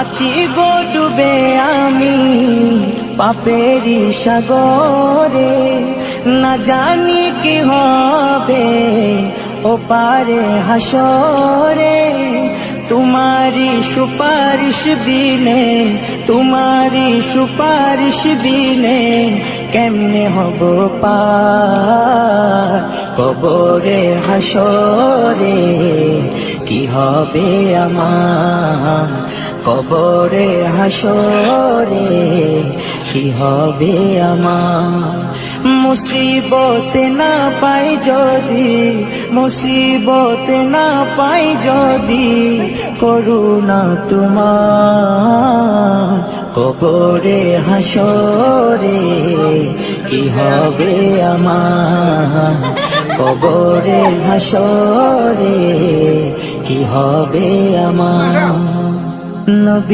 আছি গো ডুবে আমি পাপেরি সাগরে, না জানি কি হবে ও পারে হাসরে। তোমারি সুপারিশ বিনে, তোমারি সুপারিশ বিনে কেমনে হব পার কবরে হাসরে। কি হবে আমার কবরে হাসরে, কি হবে আমার। মুসিবত না পাই যদি, মুসিবত না পাই যদি, করুণা তোমার কবরে হাসরে। কি হবে আমার কবরে হাসরে, কি হবে আমার। নবী